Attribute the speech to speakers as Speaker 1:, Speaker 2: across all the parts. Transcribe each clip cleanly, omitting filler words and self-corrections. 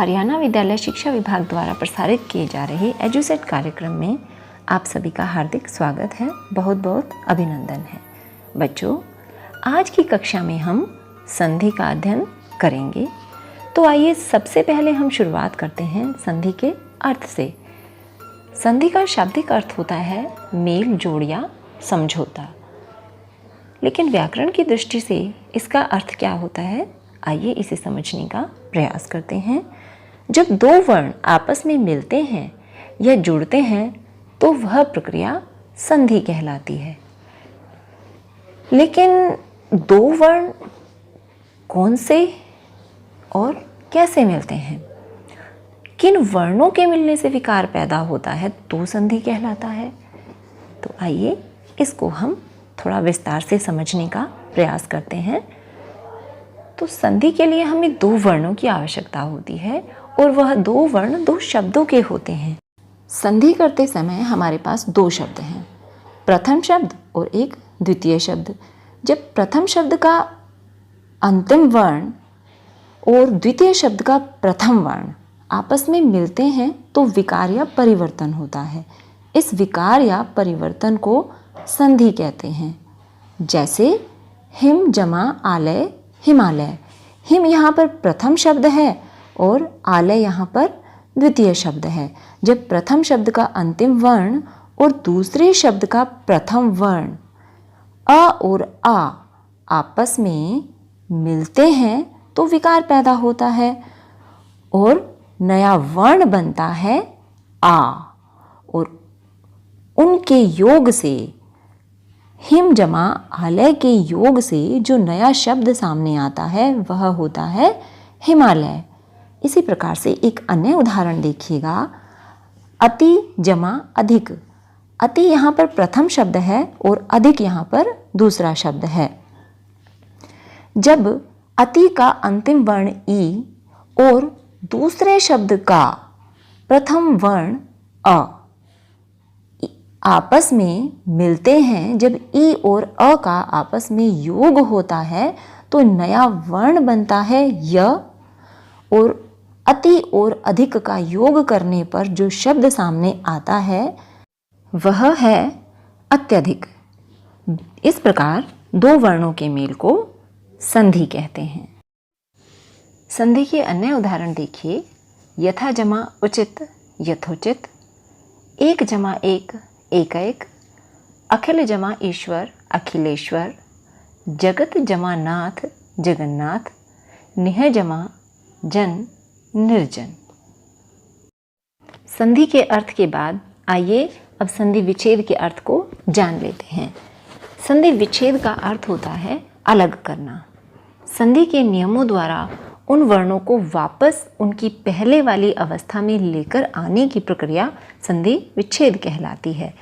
Speaker 1: हरियाणा विद्यालय शिक्षा विभाग द्वारा प्रसारित किए जा रहे एजुसेट कार्यक्रम में आप सभी का हार्दिक स्वागत है। बहुत बहुत अभिनंदन है। बच्चों, आज की कक्षा में हम संधि का अध्ययन करेंगे। तो आइए सबसे पहले हम शुरुआत करते हैं संधि के अर्थ से। संधि का शाब्दिक अर्थ होता है मेल जोड़ या समझौता, लेकिन व्याकरण की दृष्टि से इसका अर्थ क्या होता है, आइए इसे समझने का प्रयास करते हैं। जब दो वर्ण आपस में मिलते हैं या जुड़ते हैं तो वह प्रक्रिया संधि कहलाती है। लेकिन दो वर्ण कौन से और कैसे मिलते हैं, किन वर्णों के मिलने से विकार पैदा होता है तो संधि कहलाता है। तो आइए इसको हम थोड़ा विस्तार से समझने का प्रयास करते हैं। तो संधि के लिए हमें दो वर्णों की आवश्यकता होती है और वह दो वर्ण दो शब्दों के होते हैं। संधि करते समय हमारे पास दो शब्द हैं, प्रथम शब्द और एक द्वितीय शब्द। जब प्रथम शब्द का अंतिम वर्ण और द्वितीय शब्द का प्रथम वर्ण आपस में मिलते हैं तो विकार या परिवर्तन होता है। इस विकार या परिवर्तन को संधि कहते हैं। जैसे हिम जमा आलय हिमालय। हिम यहाँ पर प्रथम शब्द है और आलय यहाँ पर द्वितीय शब्द है। जब प्रथम शब्द का अंतिम वर्ण और दूसरे शब्द का प्रथम वर्ण अ और आ आपस में मिलते हैं तो विकार पैदा होता है और नया वर्ण बनता है आ, और उनके योग से, हिम जमा आलय के योग से जो नया शब्द सामने आता है वह होता है हिमालय। इसी प्रकार से एक अन्य उदाहरण देखिएगा, अति जमा अधिक। अति यहाँ पर प्रथम शब्द है और अधिक यहाँ पर दूसरा शब्द है। जब अति का अंतिम वर्ण ई और दूसरे शब्द का प्रथम वर्ण अ आपस में मिलते हैं, जब ई और अ का आपस में योग होता है तो नया वर्ण बनता है य, और अति और अधिक का योग करने पर जो शब्द सामने आता है वह है अत्यधिक। इस प्रकार दो वर्णों के मेल को संधि कहते हैं। संधि के अन्य उदाहरण देखिए, यथा जमा उचित यथोचित, एक जमा एक एकैक, अखिल जमा ईश्वर अखिलेश्वर, जगत जमा नाथ जगन्नाथ, निह जमा जन निर्जन। संधि के अर्थ के बाद आइए अब संधि विच्छेद के अर्थ को जान लेते हैं। संधि विच्छेद का अर्थ होता है अलग करना। संधि के नियमों द्वारा उन वर्णों को वापस उनकी पहले वाली अवस्था में लेकर आने की प्रक्रिया संधि विच्छेद कहलाती है।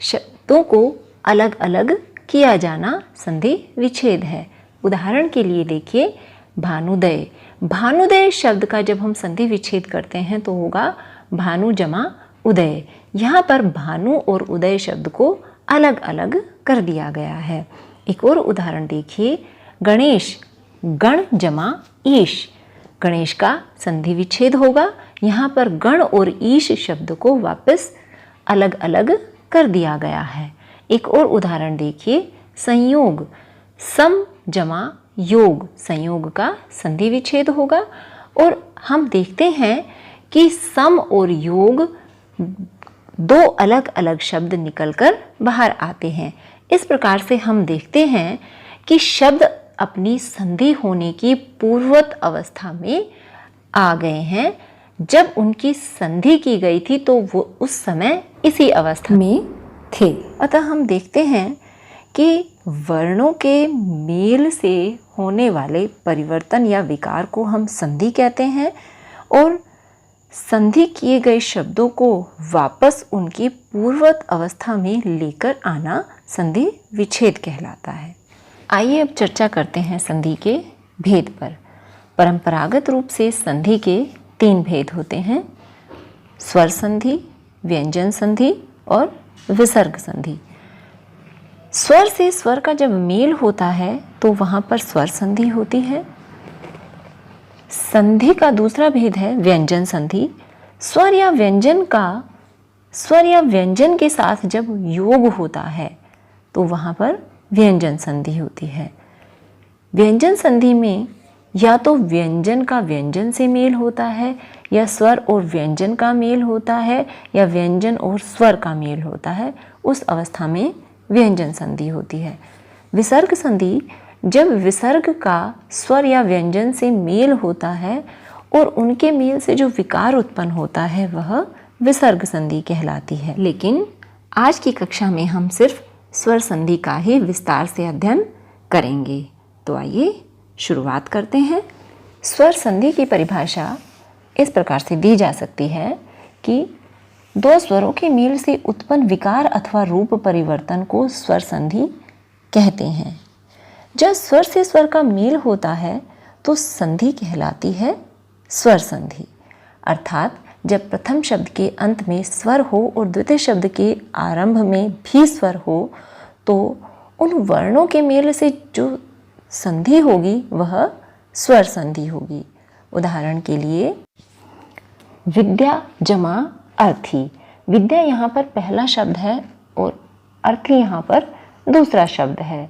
Speaker 1: शब्दों को अलग अलग किया जाना संधि विच्छेद है। उदाहरण के लिए देखिए, भानुदय। भानुदय शब्द का जब हम संधि विच्छेद करते हैं तो होगा भानु जमा उदय। यहाँ पर भानु और उदय शब्द को अलग अलग कर दिया गया है। एक और उदाहरण देखिए, गणेश। गण जमा ईश। गणेश का संधि विच्छेद होगा। यहाँ पर गण और ईश शब्द को वापस अलग अलग कर दिया गया है। एक और उदाहरण देखिए, संयोग। सम जमा योग। संयोग का संधि विच्छेद होगा और हम देखते हैं कि सम और योग दो अलग अलग शब्द निकलकर बाहर आते हैं। इस प्रकार से हम देखते हैं कि शब्द अपनी संधि होने की पूर्ववत अवस्था में आ गए हैं। जब उनकी संधि की गई थी तो वो उस समय इसी अवस्था में थे। अतः हम देखते हैं कि वर्णों के मेल से होने वाले परिवर्तन या विकार को हम संधि कहते हैं और संधि किए गए शब्दों को वापस उनकी पूर्ववत अवस्था में लेकर आना संधि विच्छेद कहलाता है। आइए अब चर्चा करते हैं संधि के भेद पर। परंपरागत रूप से संधि के तीन भेद होते हैं, स्वर संधि, व्यंजन संधि और विसर्ग संधि। स्वर से स्वर का जब मेल होता है तो वहाँ पर स्वर संधि होती है। संधि का दूसरा भेद है व्यंजन संधि। स्वर या व्यंजन के साथ जब योग होता है तो वहाँ पर व्यंजन संधि होती है। व्यंजन संधि में या तो व्यंजन का व्यंजन से मेल होता है, या स्वर और व्यंजन का मेल होता है, या व्यंजन और स्वर का मेल होता है। उस अवस्था में व्यंजन संधि होती है। विसर्ग संधि जब विसर्ग का स्वर या व्यंजन से मेल होता है और उनके मेल से जो विकार उत्पन्न होता है वह विसर्ग संधि कहलाती है। लेकिन आज की कक्षा में हम सिर्फ स्वर संधि का ही विस्तार से अध्ययन करेंगे। तो आइए शुरुआत करते हैं। स्वर संधि की परिभाषा इस प्रकार से दी जा सकती है कि दो स्वरों के मेल से उत्पन्न विकार अथवा रूप परिवर्तन को स्वर संधि कहते हैं। जब स्वर से स्वर का मेल होता है तो संधि कहलाती है स्वर संधि। अर्थात जब प्रथम शब्द के अंत में स्वर हो और द्वितीय शब्द के आरंभ में भी स्वर हो तो उन वर्णों के मेल से जो संधि होगी वह स्वर संधि होगी। उदाहरण के लिए विद्या जमा अर्थी। विद्या यहाँ पर पहला शब्द है और अर्थी यहाँ पर दूसरा शब्द है।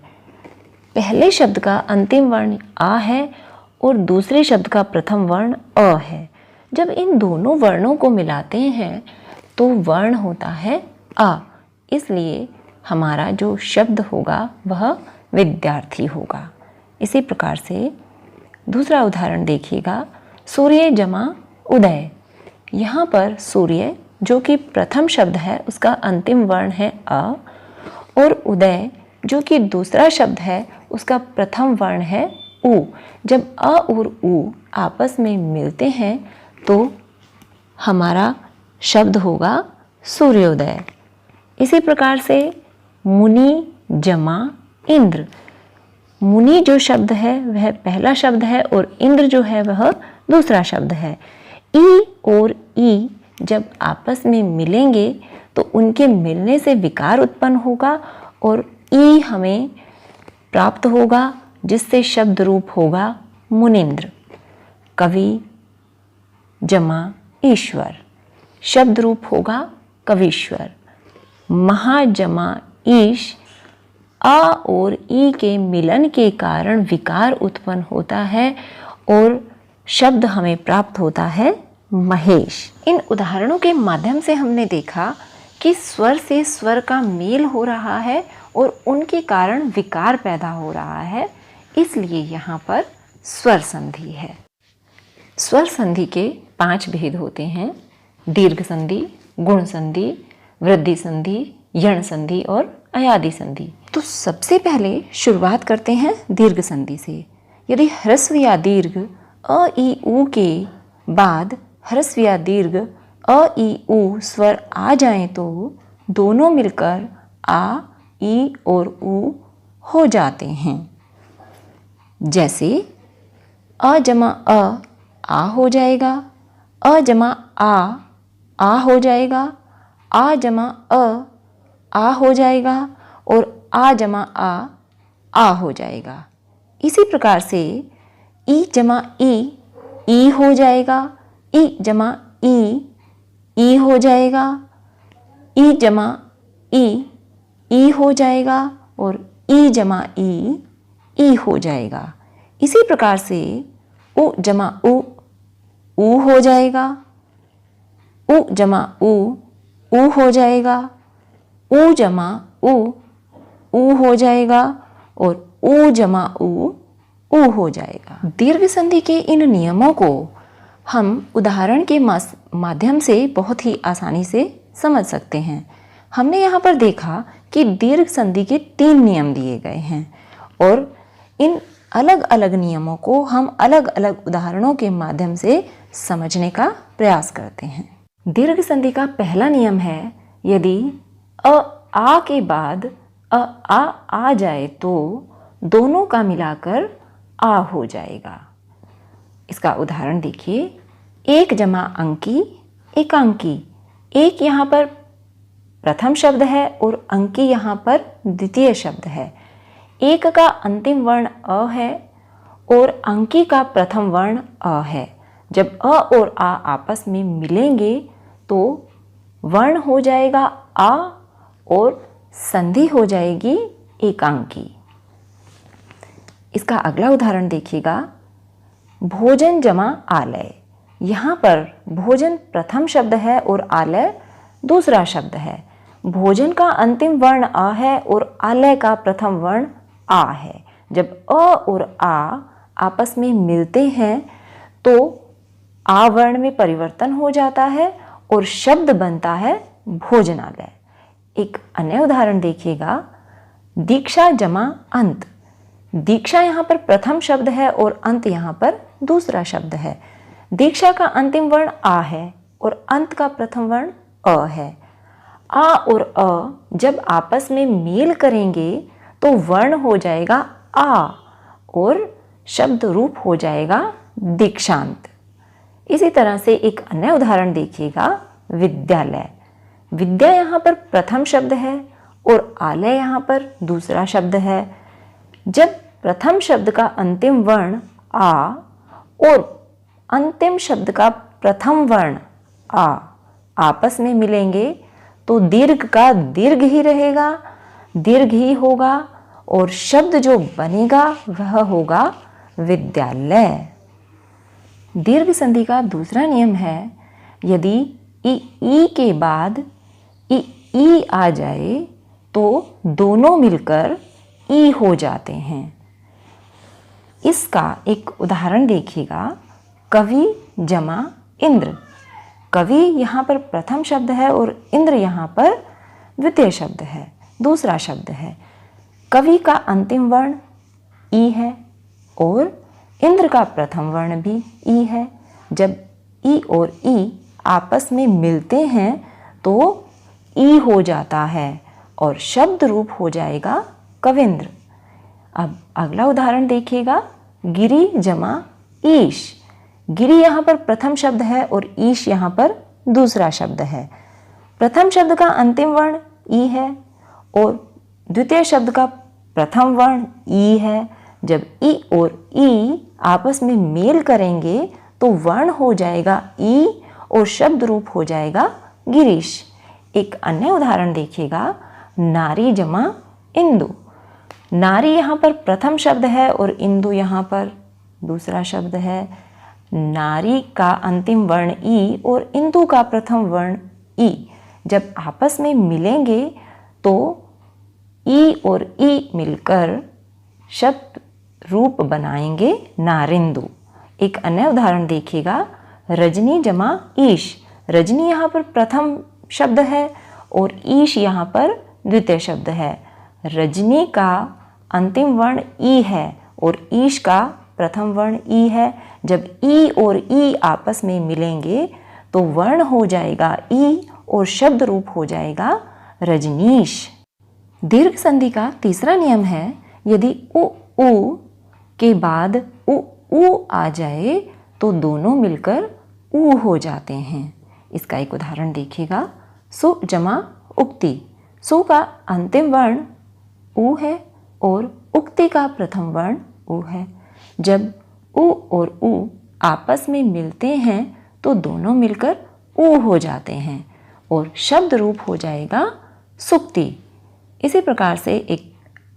Speaker 1: पहले शब्द का अंतिम वर्ण आ है और दूसरे शब्द का प्रथम वर्ण अ है। जब इन दोनों वर्णों को मिलाते हैं तो वर्ण होता है आ, इसलिए हमारा जो शब्द होगा वह विद्यार्थी होगा। इसी प्रकार से दूसरा उदाहरण देखिएगा, सूर्य जमा उदय। यहाँ पर सूर्य जो कि प्रथम शब्द है उसका अंतिम वर्ण है अ, और उदय जो कि दूसरा शब्द है उसका प्रथम वर्ण है उ। जब अ और उ आपस में मिलते हैं तो हमारा शब्द होगा सूर्योदय। इसी प्रकार से मुनि जमा इंद्र। मुनि जो शब्द है वह पहला शब्द है और इंद्र जो है वह दूसरा शब्द है। ई और ई जब आपस में मिलेंगे तो उनके मिलने से विकार उत्पन्न होगा और ई हमें प्राप्त होगा जिससे शब्द रूप होगा मुनिंद्र। कवि जमा ईश्वर, शब्द रूप होगा कवीश्वर। महा जमा ईश, आ और ई के मिलन के कारण विकार उत्पन्न होता है और शब्द हमें प्राप्त होता है महेश। इन उदाहरणों के माध्यम से हमने देखा कि स्वर से स्वर का मेल हो रहा है और उनके कारण विकार पैदा हो रहा है, इसलिए यहाँ पर स्वर संधि है। स्वर संधि के 5 भेद होते हैं: दीर्घ संधि, गुण संधि, वृद्धि संधि, यण संधि और अयादि संधि। तो सबसे पहले शुरुआत करते हैं दीर्घ संधि से। यदि ह्रस्व या दीर्घ अ ई उ के बाद ह्रस्व या दीर्घ अ ई उ स्वर आ जाएं तो दोनों मिलकर आ, ई और उ हो जाते हैं। जैसे अ जमा आ हो जाएगा, अ जमा आ हो जाएगा, आ जमा आ हो जाएगा और आ जमा आ हो जाएगा। इसी प्रकार से ई जमा ई हो जाएगा, ई जमा ई हो जाएगा, ई जमा ई हो जाएगा और ई जमा ई हो जाएगा। इसी प्रकार से उ जमा उ हो जाएगा, उ जमा उ हो जाएगा, उ जमा उ हो जाएगा और उ जमा उ हो जाएगा। दीर्घ संधि के इन नियमों को हम उदाहरण के माध्यम से बहुत ही आसानी से समझ सकते हैं। हमने यहाँ पर देखा कि दीर्घ संधि के 3 नियम दिए गए हैं और इन अलग अलग नियमों को हम अलग अलग उदाहरणों के माध्यम से समझने का प्रयास करते हैं। दीर्घ संधि का पहला नियम है, यदि आ के बाद आ जाए तो दोनों का मिलाकर आ हो जाएगा। इसका उदाहरण देखिए, एक जमा अंकी एकांकी। एक यहाँ पर प्रथम शब्द है और अंकी यहाँ पर द्वितीय शब्द है। एक का अंतिम वर्ण अ है और अंकी का प्रथम वर्ण अ है। जब अ और आ आपस में मिलेंगे तो वर्ण हो जाएगा आ और संधि हो जाएगी एकांकी। इसका अगला उदाहरण देखिएगा, भोजन जमा आलय। यहाँ पर भोजन प्रथम शब्द है और आलय दूसरा शब्द है। भोजन का अंतिम वर्ण अ है और आलय का प्रथम वर्ण आ है। जब अ और आ आपस में मिलते हैं तो आ वर्ण में परिवर्तन हो जाता है और शब्द बनता है भोजनालय। एक अन्य उदाहरण देखिएगा, दीक्षा जमा अंत। दीक्षा यहाँ पर प्रथम शब्द है और अंत यहाँ पर दूसरा शब्द है। दीक्षा का अंतिम वर्ण आ है और अंत का प्रथम वर्ण अ है। आ और अ जब आपस में मेल करेंगे तो वर्ण हो जाएगा आ और शब्द रूप हो जाएगा दीक्षांत। इसी तरह से एक अन्य उदाहरण देखिएगा, विद्यालय। विद्या यहाँ पर प्रथम शब्द है और आलय यहाँ पर दूसरा शब्द है। जब प्रथम शब्द का अंतिम वर्ण आ और अंतिम शब्द का प्रथम वर्ण आ आपस में मिलेंगे तो दीर्घ का दीर्घ ही रहेगा, दीर्घ ही होगा और शब्द जो बनेगा वह होगा विद्यालय। दीर्घ संधि का दूसरा नियम है, यदि ई के बाद ई आ जाए तो दोनों मिलकर ई हो जाते हैं। इसका एक उदाहरण देखिएगा, कवि जमा इंद्र। कवि यहाँ पर प्रथम शब्द है और इंद्र यहाँ पर द्वितीय शब्द है, दूसरा शब्द है। कवि का अंतिम वर्ण ई है और इंद्र का प्रथम वर्ण भी ई है। जब ई और ई आपस में मिलते हैं तो ई हो जाता है और शब्द रूप हो जाएगा कविंद्र। अब अगला उदाहरण देखिएगा, गिरी जमा ईश। गिरी यहाँ पर प्रथम शब्द है और ईश यहाँ पर दूसरा शब्द है। प्रथम शब्द का अंतिम वर्ण ई है और द्वितीय शब्द का प्रथम वर्ण ई है। जब ई और ई आपस में मेल करेंगे तो वर्ण हो जाएगा ई और शब्द रूप हो जाएगा गिरीश। एक अन्य उदाहरण देखिएगा, नारी जमा इंदु। नारी यहाँ पर प्रथम शब्द है और इंदु यहाँ पर दूसरा शब्द है। नारी का अंतिम वर्ण ई और इंदु का प्रथम वर्ण ई जब आपस में मिलेंगे तो ई और ई मिलकर शब्द रूप बनाएंगे नारिंदु। एक अन्य उदाहरण देखिएगा, रजनी जमा ईश। रजनी यहाँ पर प्रथम शब्द है और ईश यहाँ पर द्वितीय शब्द है। रजनी का अंतिम वर्ण ई है और ईश का प्रथम वर्ण ई है। जब ई और ई आपस में मिलेंगे तो वर्ण हो जाएगा ई और शब्द रूप हो जाएगा रजनीश। दीर्घ संधि का तीसरा नियम है, यदि उ के बाद उ आ जाए तो दोनों मिलकर ऊ हो जाते हैं। इसका एक उदाहरण देखिएगा, सु जमा उक्ति। सु का अंतिम वर्ण ऊ है और उक्ति का प्रथम वर्ण ऊ है। जब उ और ऊ आपस में मिलते हैं तो दोनों मिलकर ऊ हो जाते हैं और शब्द रूप हो जाएगा सुक्ति। इसी प्रकार से एक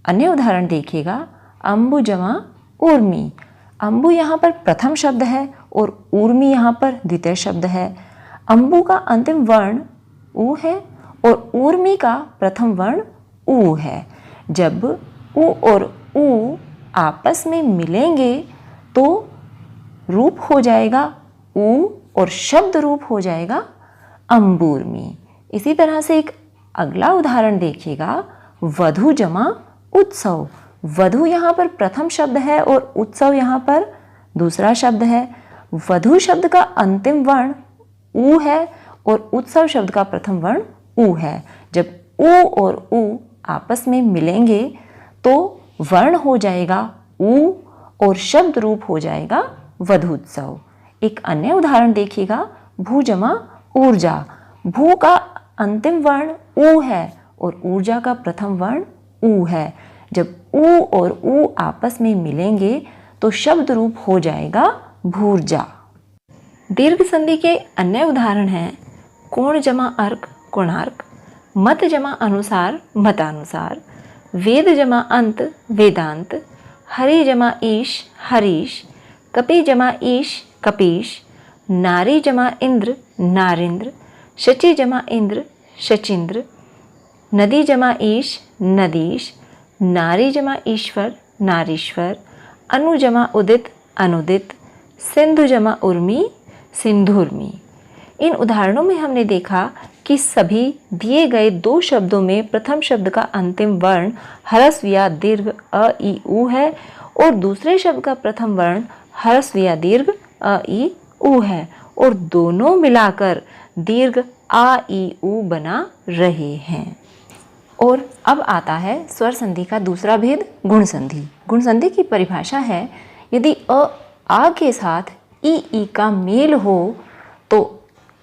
Speaker 1: अन्य उदाहरण देखिएगा, अम्बु जमा ऊर्मी। अम्बु यहाँ पर प्रथम शब्द है और ऊर्मी यहाँ पर द्वितीय शब्द है। अम्बु का अंतिम वर्ण ऊ है और ऊर्मी का प्रथम वर्ण ऊ है। जब ऊ और ऊ आपस में मिलेंगे तो रूप हो जाएगा ऊ और शब्द रूप हो जाएगा अम्बूर्मी। इसी तरह से एक अगला उदाहरण देखिएगा, वधू जमा उत्सव। वधू यहाँ पर प्रथम शब्द है और उत्सव यहाँ पर दूसरा शब्द है। वधू शब्द का अंतिम वर्ण ऊ है और उत्सव शब्द का प्रथम वर्ण ऊ है। जब ऊ और ऊ आपस में मिलेंगे तो वर्ण हो जाएगा ऊ और शब्द रूप हो जाएगा वधूत्सव। एक अन्य उदाहरण देखिएगा, भू जमा ऊर्जा। भू का अंतिम वर्ण ऊ है और ऊर्जा का प्रथम वर्ण ऊ है। जब ऊ और ऊ आपस में मिलेंगे तो शब्द रूप हो जाएगा भूर्जा। दीर्घ संधि के अन्य उदाहरण हैं कोण जमा अर्क कोणार्क, मत जमा अनुसार मतानुसार, वेद जमा अंत वेदांत, हरि जमा ईश हरीश, कपि जमा ईश कपीश, नारी जमा इंद्र नारिंद्र, शची जमा इंद्र शचींद्र, नदी जमा ईश नदीश, नारी जमा ईश्वर नारीश्वर, अनु जमा उदित अनुदित, सिंधु जमा उर्मी सिंधुर्मी। इन उदाहरणों में हमने देखा कि सभी दिए गए दो शब्दों में प्रथम शब्द का अंतिम वर्ण ह्रस्व या दीर्घ अ ई उ है और दूसरे शब्द का प्रथम वर्ण ह्रस्व या दीर्घ अ ई उ है और दोनों मिलाकर दीर्घ आ ई उ बना रहे हैं। और अब आता है स्वर संधि का दूसरा भेद गुण संधि। गुण संधि की परिभाषा है यदि अ आ के साथ ई का मेल हो तो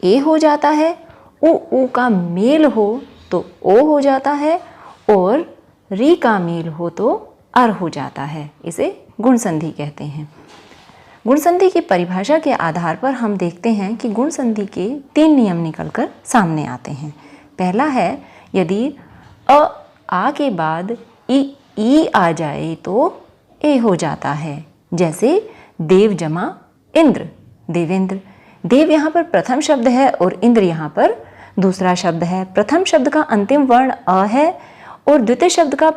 Speaker 1: ए हो जाता है, उ का मेल हो तो ओ हो जाता है और री का मेल हो तो अर हो जाता है। इसे गुण संधि कहते हैं। गुण संधि की परिभाषा के आधार पर हम देखते हैं कि गुण संधि के 3 नियम निकलकर सामने आते हैं। पहला है यदि अ आ के बाद ई आ जाए तो ए हो जाता है। जैसे देव जमा इंद्र देवेंद्र। देव यहाँ पर प्रथम शब्द है और इंद्र यहाँ पर दूसरा शब्द है। प्रथम शब्द का अंतिम वर्ण अ है और द्वितीय शब्द का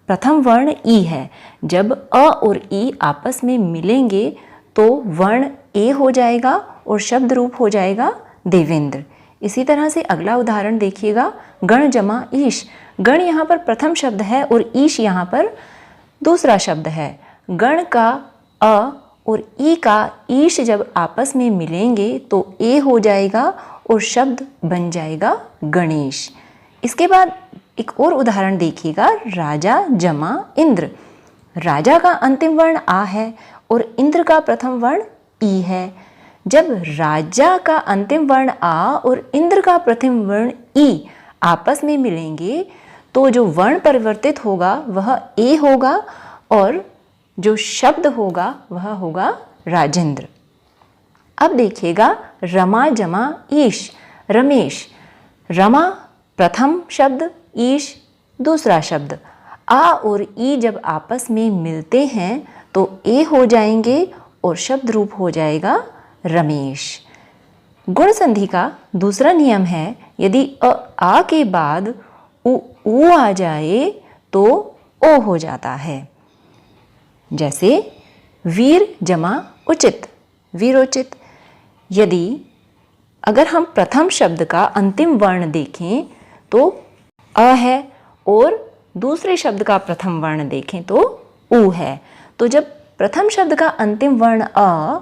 Speaker 1: प्रथम वर्ण ई है। जब अ और ई आपस में मिलेंगे तो वर्ण ए हो जाएगा और शब्द रूप हो जाएगा देवेंद्र। इसी तरह से अगला उदाहरण देखिएगा गण जमा ईश। गण यहाँ पर प्रथम शब्द है और ईश यहाँ पर दूसरा शब्द है। गण का अ और ई का ईश जब आपस में मिलेंगे तो ए हो जाएगा और शब्द बन जाएगा गणेश। इसके बाद एक और उदाहरण देखिएगा राजा जमा इंद्र। राजा का अंतिम वर्ण आ है और इंद्र का प्रथम वर्ण ई है। जब राजा का अंतिम वर्ण आ और इंद्र का प्रथम वर्ण ई आपस में मिलेंगे तो जो वर्ण परिवर्तित होगा वह ए होगा और जो शब्द होगा वह होगा राजेंद्र। अब देखिएगा रमा जमा ईश रमेश। रमा प्रथम शब्द ईश दूसरा शब्द। आ और ई जब आपस में मिलते हैं तो ए हो जाएंगे और शब्द रूप हो जाएगा रमेश। गुण संधि का दूसरा नियम है यदि आ के बाद उ आ जाए तो ओ हो जाता है। जैसे वीर जमा उचित वीरोचित। यदि अगर हम प्रथम शब्द का अंतिम वर्ण देखें तो अ है और दूसरे शब्द का प्रथम वर्ण देखें तो उ है। तो जब प्रथम शब्द का अंतिम वर्ण अ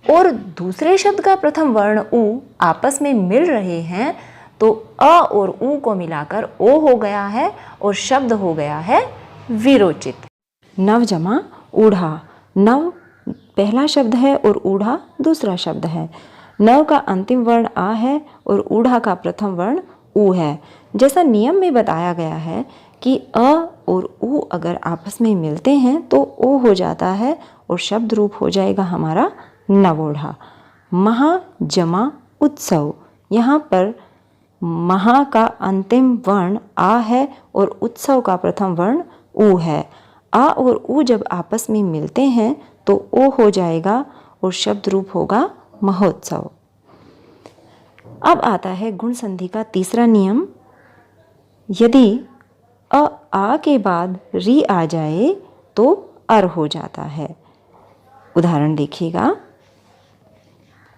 Speaker 1: और दूसरे शब्द का प्रथम वर्ण उ आपस में मिल रहे हैं तो अ और उ को मिलाकर ओ हो गया है और शब्द हो गया है वीरोचित। नव जमा ऊढ़ा। नव पहला शब्द है और ऊढ़ा दूसरा शब्द है। नव का अंतिम वर्ण आ है और ऊढ़ा का प्रथम वर्ण उ है। जैसा नियम में बताया गया है कि अ और उ अगर आपस में मिलते हैं तो ओ हो जाता है और शब्द रूप हो जाएगा हमारा नवोढ़ा। महा जमा उत्सव। यहाँ पर महा का अंतिम वर्ण आ है और उत्सव का प्रथम वर्ण उ है। आ और उ जब आपस में मिलते हैं तो ओ हो जाएगा और शब्द रूप होगा महोत्सव। अब आता है गुण संधि का तीसरा नियम। यदि आ के बाद री आ जाए तो अर हो जाता है। उदाहरण देखिएगा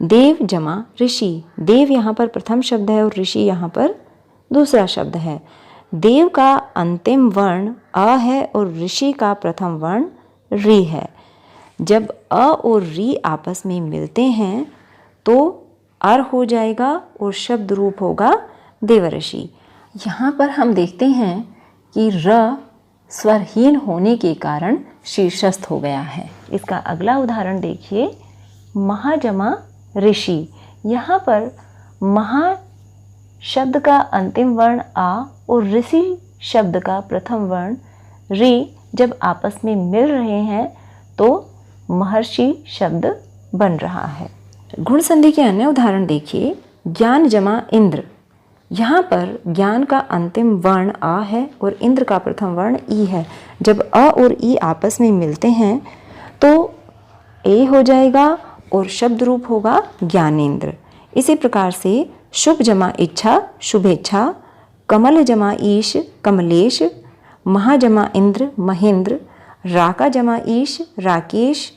Speaker 1: देव जमा ऋषि। देव यहाँ पर प्रथम शब्द है और ऋषि यहाँ पर दूसरा शब्द है। देव का अंतिम वर्ण अ है और ऋषि का प्रथम वर्ण री है। जब अ और री आपस में मिलते हैं तो अर हो जाएगा और शब्द रूप होगा देवऋषि। यहाँ पर हम देखते हैं कि र स्वरहीन होने के कारण शीर्षस्थ हो गया है। इसका अगला उदाहरण देखिए महाजमा ऋषि। यहाँ पर महा शब्द का अंतिम वर्ण आ और ऋषि शब्द का प्रथम वर्ण री जब आपस में मिल रहे हैं तो महर्षि शब्द बन रहा है। गुण संधि के अन्य उदाहरण देखिए। ज्ञान जमा इंद्र। यहाँ पर ज्ञान का अंतिम वर्ण अ है और इंद्र का प्रथम वर्ण ई है। जब अ और ई आपस में मिलते हैं तो ए हो जाएगा और शब्द रूप होगा ज्ञानेंद्र। इसी प्रकार से शुभ जमा इच्छा शुभेच्छा, कमल जमा ईश कमलेश, महा जमा इंद्र महेंद्र, राका जमा ईश राकेश,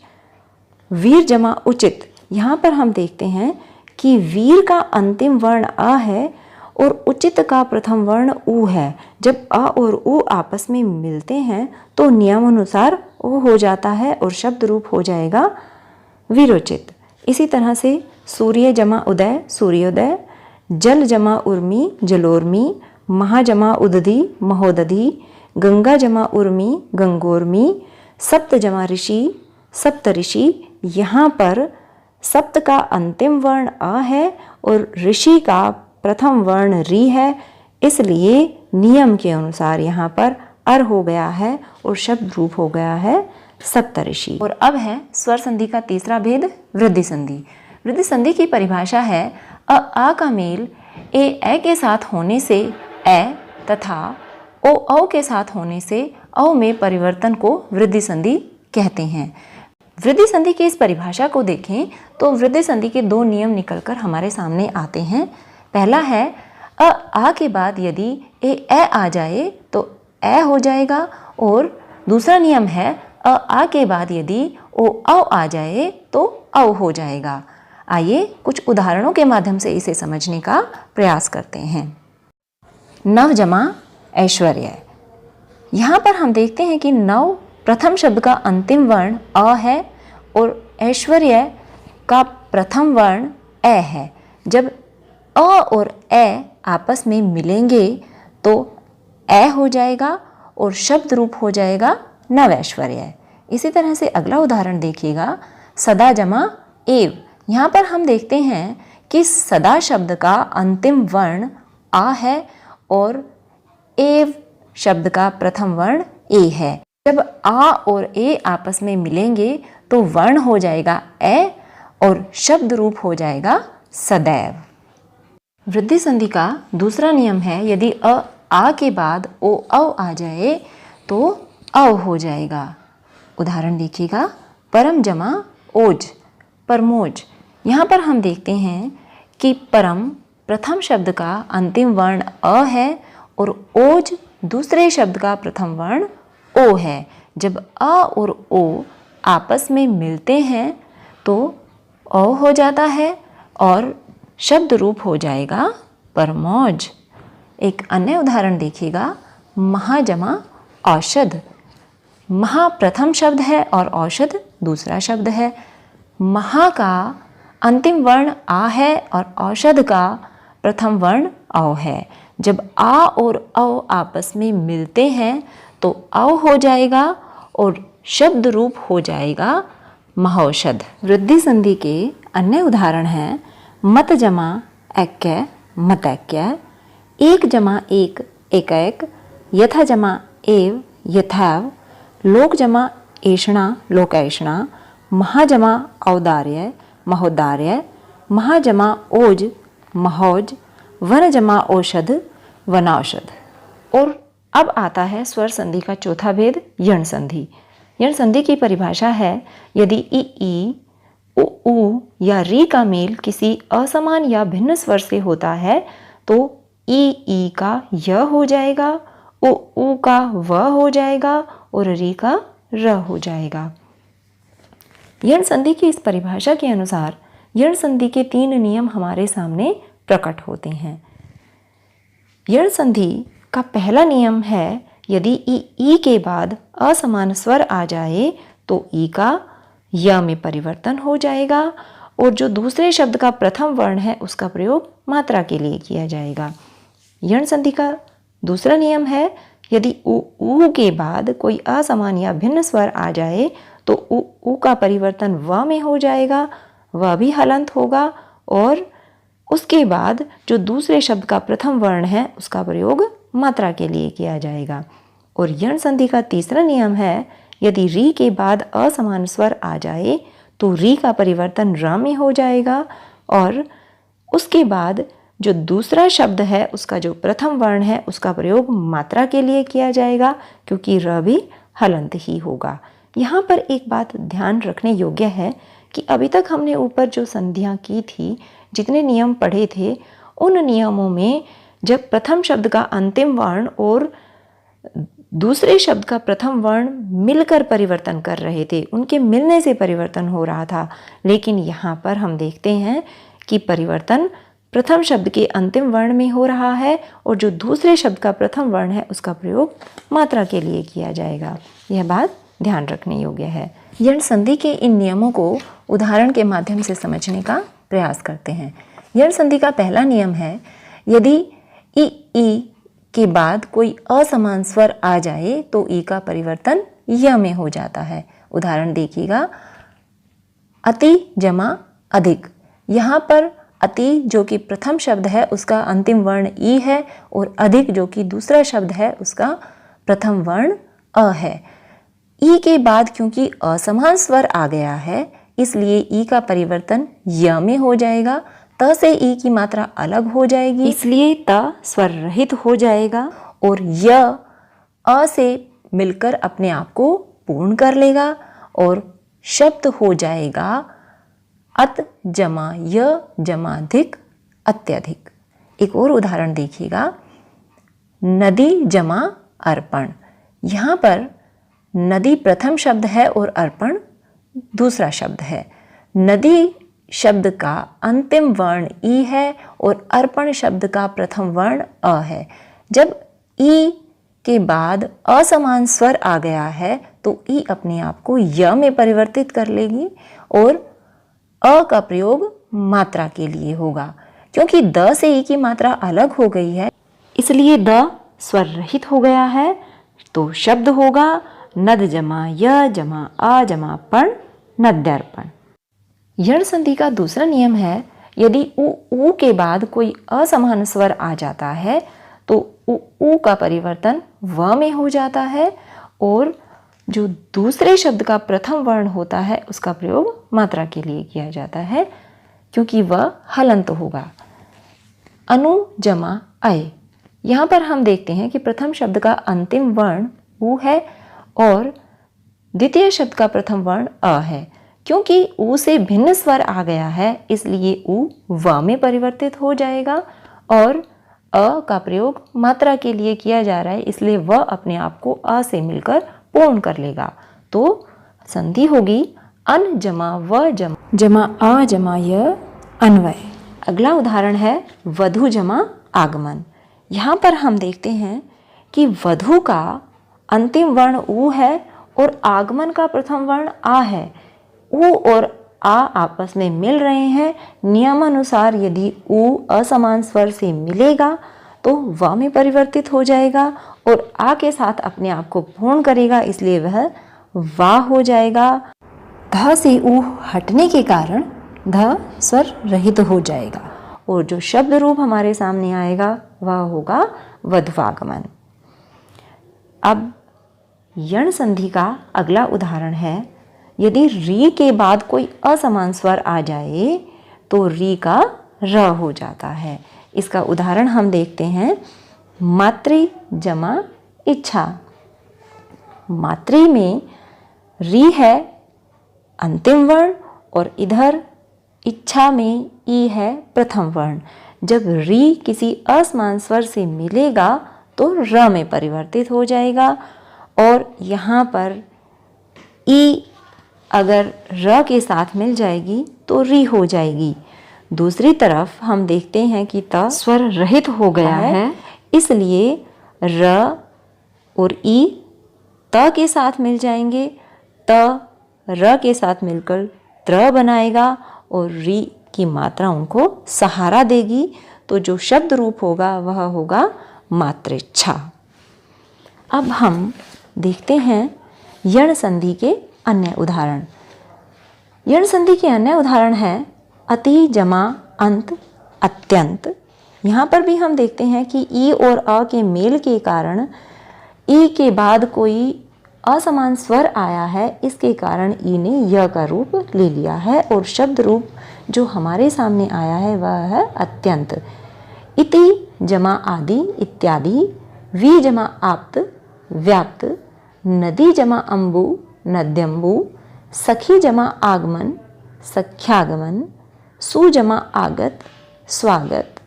Speaker 1: वीर जमा उचित। यहाँ पर हम देखते हैं कि वीर का अंतिम वर्ण अ है और उचित का प्रथम वर्ण उ है। जब अ और उ आपस में मिलते हैं तो नियम अनुसार ओ हो जाता है और शब्द रूप हो जाएगा वीरोचित। इसी तरह से सूर्य जमा उदय सूर्योदय, जल जमा उर्मी जलोर्मी, महा जमा उदधि महोदधि, गंगा जमा उर्मी गंगोर्मी, सप्त जमा ऋषि सप्त ऋषि। यहाँ पर सप्त का अंतिम वर्ण अ है और ऋषि का प्रथम वर्ण री है, इसलिए नियम के अनुसार यहाँ पर अर हो गया है और शब्द रूप हो गया है सप्तऋषि। और अब है स्वर संधि का तीसरा भेद, वृद्धि संधि। वृद्धि संधि की परिभाषा है आ का मेल ए के साथ होने से ए तथा ओ के साथ होने से औ में परिवर्तन को वृद्धि संधि कहते हैं। वृद्धि संधि की इस परिभाषा को देखें तो वृद्धि संधि के दो नियम निकलकर हमारे सामने आते हैं। पहला है आ के बाद यदि ए आ जाए तो ए हो जाएगा और दूसरा नियम है आ के बाद यदि ओ आ जाए तो औ हो जाएगा। आइए कुछ उदाहरणों के माध्यम से इसे समझने का प्रयास करते हैं। नव जमा ऐश्वर्य। यहाँ पर हम देखते हैं कि नव प्रथम शब्द का अंतिम वर्ण अ है और ऐश्वर्य का प्रथम वर्ण ए है। जब अ और ए आपस में मिलेंगे तो ए हो जाएगा और शब्द रूप हो जाएगा नवैश्वर्य। इसी तरह से अगला उदाहरण देखिएगा, सदा जमा एव। यहाँ पर हम देखते हैं कि सदा शब्द का अंतिम वर्ण आ है और एव शब्द का प्रथम वर्ण ए है। जब आ और ए आपस में मिलेंगे तो वर्ण हो जाएगा ए और शब्द रूप हो जाएगा सदैव। वृद्धि संधि का दूसरा नियम है, यदि आ के बाद ओ आ जाए तो औ हो जाएगा। उदाहरण देखिएगा, परम जमा ओज परमोज। यहाँ पर हम देखते हैं कि परम प्रथम शब्द का अंतिम वर्ण अ है और ओज दूसरे शब्द का प्रथम वर्ण ओ है। जब अ और ओ आपस में मिलते हैं तो ओ हो जाता है और शब्द रूप हो जाएगा परमौज। एक अन्य उदाहरण देखिएगा, महाजमा औषध। महा प्रथम शब्द है और औषध दूसरा शब्द है। महा का अंतिम वर्ण आ है और औषध का प्रथम वर्ण औ है। जब आ और औ आपस में मिलते हैं तो औ हो जाएगा और शब्द रूप हो जाएगा महौषध। वृद्धि संधि के अन्य उदाहरण हैं, मत जमा ऐक्य मतैक्य, एक जमा एक एकैक, यथा जमा एव यथैव, लोक जमा ऐषणा लोकैषणा, महाजमा औदार्य महोदार्य, महाजमा ओज महौज, वन जमा औषध वनौषध। और अब आता है स्वर संधि का चौथा भेद, यण संधि। यण संधि की परिभाषा है, यदि ई उ या री का मेल किसी असमान या भिन्न स्वर से होता है तो ई का य हो जाएगा, उ का व हो जाएगा और री का र हो जाएगा। यण संधि की इस परिभाषा के अनुसार यण संधि के तीन नियम हमारे सामने प्रकट होते हैं। यण संधि का पहला नियम है, यदि ई के बाद असमान स्वर आ जाए तो ई का य में परिवर्तन हो जाएगा और जो दूसरे शब्द का प्रथम वर्ण है उसका प्रयोग मात्रा के लिए किया जाएगा। यण संधि का दूसरा नियम है, यदि उ के बाद कोई असमान या भिन्न स्वर आ जाए तो उ का परिवर्तन व में हो जाएगा, वह भी हलंत होगा और उसके बाद जो दूसरे शब्द का प्रथम वर्ण है उसका प्रयोग मात्रा के लिए किया जाएगा। और यण संधि का तीसरा नियम है, यदि री के बाद असमान स्वर आ जाए तो री का परिवर्तन र में हो जाएगा और उसके बाद जो दूसरा शब्द है उसका जो प्रथम वर्ण है उसका प्रयोग मात्रा के लिए किया जाएगा, क्योंकि र भी हलंत ही होगा। यहाँ पर एक बात ध्यान रखने योग्य है कि अभी तक हमने ऊपर जो संधियाँ की थी, जितने नियम पढ़े थे, उन नियमों में जब प्रथम शब्द का अंतिम वर्ण और दूसरे शब्द का प्रथम वर्ण मिलकर परिवर्तन कर रहे थे, उनके मिलने से परिवर्तन हो रहा था। लेकिन यहाँ पर हम देखते हैं कि परिवर्तन प्रथम शब्द के अंतिम वर्ण में हो रहा है और जो दूसरे शब्द का प्रथम वर्ण है उसका प्रयोग मात्रा के लिए किया जाएगा। यह बात ध्यान रखने योग्य है। यण संधि के इन नियमों को उदाहरण के माध्यम से समझने का प्रयास करते हैं। यण संधि का पहला नियम है, यदि ई के बाद कोई असमान स्वर आ जाए तो ई का परिवर्तन य में हो जाता है। उदाहरण देखिएगा, अति जमा अधिक। यहाँ पर अति जो कि प्रथम शब्द है उसका अंतिम वर्ण ई है और अधिक जो कि दूसरा शब्द है उसका प्रथम वर्ण अ है। ई के बाद क्योंकि असमान स्वर आ गया है इसलिए ई का परिवर्तन य में हो जाएगा। त से ई की मात्रा अलग हो जाएगी, इसलिए त स्वर रहित हो जाएगा और य अ से मिलकर अपने आप को पूर्ण कर लेगा और शब्द हो जाएगा अत जमा य जमा अधिक अत्यधिक। एक और उदाहरण देखिएगा, नदी जमा अर्पण। यहाँ पर नदी प्रथम शब्द है और अर्पण दूसरा शब्द है। नदी शब्द का अंतिम वर्ण ई है और अर्पण शब्द का प्रथम वर्ण अ है। जब ई के बाद असमान स्वर आ गया है तो ई अपने आप को य में परिवर्तित कर लेगी और अ का प्रयोग मात्रा के लिए होगा। क्योंकि द से ई की मात्रा अलग हो गई है इसलिए द स्वर रहित हो गया है, तो शब्द होगा नद जमा य जमा आ जमा पण नद्यर्पण। यण संधि का दूसरा नियम है, यदि उ के बाद कोई असमान स्वर आ जाता है तो उ का परिवर्तन व में हो जाता है और जो दूसरे शब्द का प्रथम वर्ण होता है उसका प्रयोग मात्रा के लिए किया जाता है, क्योंकि वह हलंत होगा। अनु जमा अय। यहाँ पर हम देखते हैं कि प्रथम शब्द का अंतिम वर्ण उ है और द्वितीय शब्द का प्रथम वर्ण अ है। क्योंकि उ से भिन्न स्वर आ गया है इसलिए उ व में परिवर्तित हो जाएगा और अ का प्रयोग मात्रा के लिए किया जा रहा है, इसलिए वह अपने आप को अ से मिलकर पूर्ण कर लेगा। तो संधि होगी अन जमा व जमा आ जमा य अन्वय। अगला उदाहरण है वधु जमा आगमन। यहाँ पर हम देखते हैं कि वधु का अंतिम वर्ण उ है और आगमन का प्रथम वर्ण आ है। उ और आ आपस में मिल रहे हैं। नियमानुसार यदि उ असमान स्वर से मिलेगा तो व में परिवर्तित हो जाएगा और आ के साथ अपने आप को पूर्ण करेगा, इसलिए वह वा हो जाएगा। ध से उ हटने के कारण ध स्वर रहित हो जाएगा और जो शब्द रूप हमारे सामने आएगा वह होगा वधवागमन। अब यण संधि का अगला उदाहरण है, यदि री के बाद कोई असमान स्वर आ जाए तो री का र हो जाता है। इसका उदाहरण हम देखते हैं, मातृ जमा इच्छा। मातृ में री है अंतिम वर्ण और इधर इच्छा में ई है प्रथम वर्ण। जब री किसी असमान स्वर से मिलेगा तो र में परिवर्तित हो जाएगा और यहाँ पर ई अगर र के साथ मिल जाएगी तो री हो जाएगी। दूसरी तरफ हम देखते हैं कि त स्वर रहित हो गया है, इसलिए र और ई त के साथ मिल जाएंगे। त र के साथ मिलकर त्र बनाएगा और री की मात्रा उनको सहारा देगी, तो जो शब्द रूप होगा वह होगा मातृच्छा। अब हम देखते हैं यण संधि के अन्य उदाहरण। यण संधि के अन्य उदाहरण है अति जमा अंत अत्यंत। यहाँ पर भी हम देखते हैं कि ई और अ के मेल के कारण ई के बाद कोई
Speaker 2: असमान स्वर आया है, इसके कारण ई ने य का रूप ले लिया है और शब्द रूप जो हमारे सामने आया है वह है अत्यंत। इति जमा आदि इत्यादि, वी जमा आप्त व्याप्त, नदी जमा अम्बु नद्यम्बु, सखी जमा आगमन सख्यागमन, सु जमा आगत स्वागत,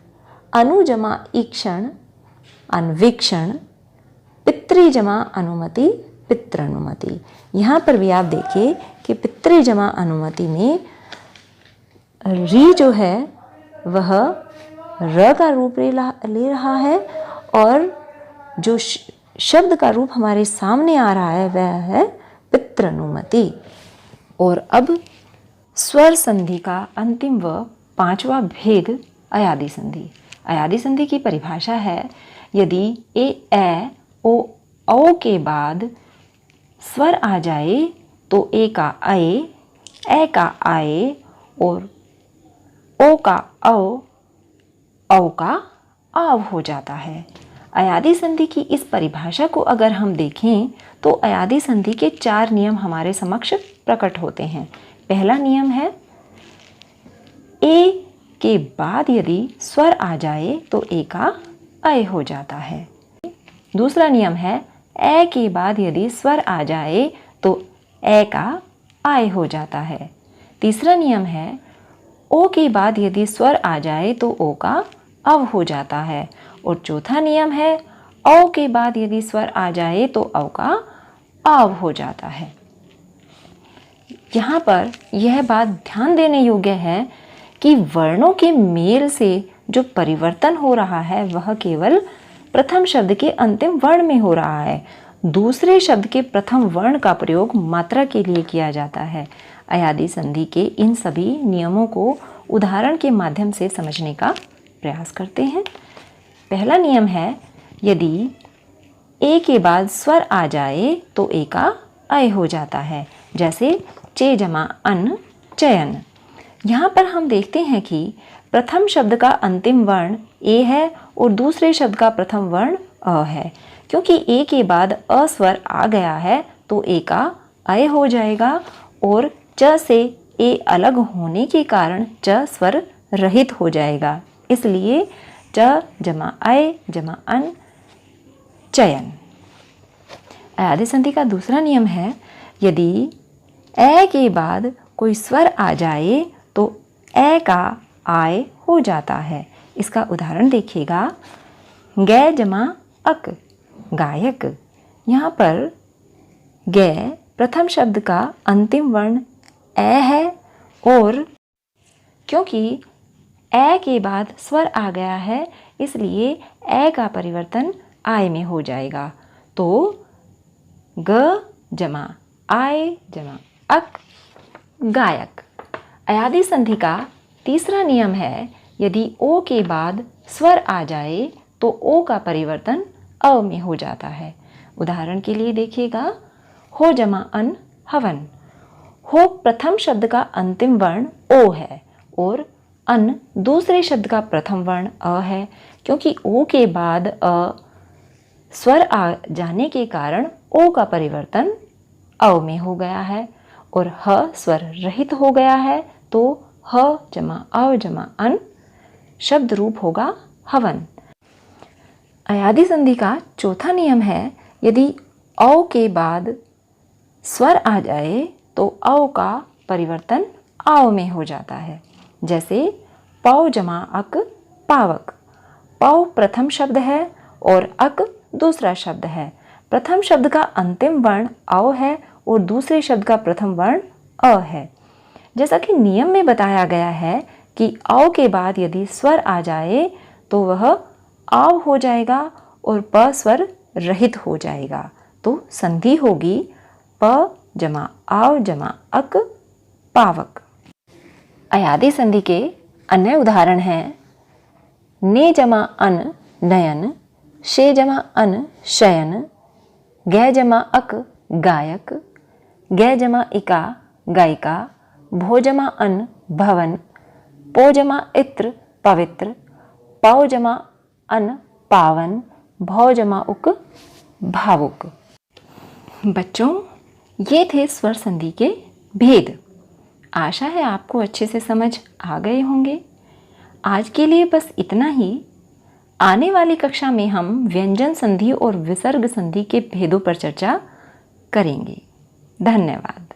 Speaker 2: अनु जमा ईक्षण अन्वीक्षण, पितृ जमा अनुमति पितृनुमति। यहाँ पर भी आप देखिए कि पितृ जमा अनुमति में री जो है वह र का रूप ले रहा है और जो शब्द का रूप हमारे सामने आ रहा है वह है पितृनुमति। और अब स्वर संधि का अंतिम व पांचवा भेद अयादि संधि। अयादि संधि की परिभाषा है यदि ए ओ औ के बाद स्वर आ जाए तो ए का ए का आए और ओ का औ का आव हो जाता है। अयादि संधि की इस परिभाषा को अगर हम देखें तो अयादि संधि के 4 नियम हमारे समक्ष प्रकट होते हैं। पहला नियम है ए के बाद यदि स्वर आ जाए तो ए का अय हो जाता है। दूसरा नियम है ए के बाद यदि स्वर आ जाए तो ए का आय हो जाता है। तीसरा नियम है ओ के बाद यदि स्वर आ जाए तो ओ का अव हो जाता है। और चौथा नियम है औ के बाद यदि स्वर आ जाए तो औ का आव हो जाता है। यहाँ पर यह बात ध्यान देने योग्य है कि वर्णों के मेल से जो परिवर्तन हो रहा है वह केवल प्रथम शब्द के अंतिम वर्ण में हो रहा है। दूसरे शब्द के प्रथम वर्ण का प्रयोग मात्रा के लिए किया जाता है। अयादि संधि के इन सभी नियमों को उदाहरण के माध्यम से समझने का प्रयास करते हैं। पहला नियम है यदि ए के बाद स्वर आ जाए तो ए का अय हो जाता है, जैसे चे जमा अन चयन। यहाँ पर हम देखते हैं कि प्रथम शब्द का अंतिम वर्ण ए है और दूसरे शब्द का प्रथम वर्ण अ है। क्योंकि ए के बाद अ स्वर आ गया है तो ए का अय हो जाएगा और च से ए अलग होने के कारण च स्वर रहित हो जाएगा। इसलिए च जमा अय जमा अन चयन। अयादि संधि का दूसरा नियम है यदि ए के बाद कोई स्वर आ जाए तो ए का आय हो जाता है। इसका उदाहरण देखिएगा, गे जमा अक गायक। यहाँ पर गे प्रथम शब्द का अंतिम वर्ण ए है और क्योंकि ए के बाद स्वर आ गया है इसलिए ए का परिवर्तन आय में हो जाएगा। तो ग जमा आय जमा अक गायक। अयादि संधि का तीसरा नियम है यदि ओ के बाद स्वर आ जाए तो ओ का परिवर्तन अ में हो जाता है। उदाहरण के लिए देखिएगा, हो जमा अन हवन। हो प्रथम शब्द का अंतिम वर्ण ओ है और अन दूसरे शब्द का प्रथम वर्ण अ है। क्योंकि ओ के बाद अ स्वर आ जाने के कारण ओ का परिवर्तन अ में हो गया है और ह स्वर रहित हो गया है तो ह जमा अ जमा अन शब्द रूप होगा हवन। अयादि संधि का चौथा नियम है यदि औ के बाद स्वर आ जाए तो औ का परिवर्तन आव में हो जाता है। जैसे पौ जमा अक पावक। पौ प्रथम शब्द है और अक दूसरा शब्द है। प्रथम शब्द का अंतिम वर्ण औ है और दूसरे शब्द का प्रथम वर्ण अ है। जैसा कि नियम में बताया गया है कि औ के बाद यदि स्वर आ जाए तो वह आव हो जाएगा और प स्वर रहित हो जाएगा। तो संधि होगी प जमा आव जमा अक पावक। अयादि संधि के अन्य उदाहरण हैं ने जमा अन नयन, शे जमा अन शयन, गै जमा अक गायक, गै जमा इका गायिका, भो जमा अन भवन, पो जमा इत्र पवित्र, पौ जमा अन पावन, भौ जमा उक भावुक।
Speaker 1: बच्चों, ये थे स्वर संधि के भेद। आशा है आपको अच्छे से समझ आ गए होंगे। आज के लिए बस इतना ही। आने वाली कक्षा में हम व्यंजन संधि और विसर्ग संधि के भेदों पर चर्चा करेंगे। धन्यवाद।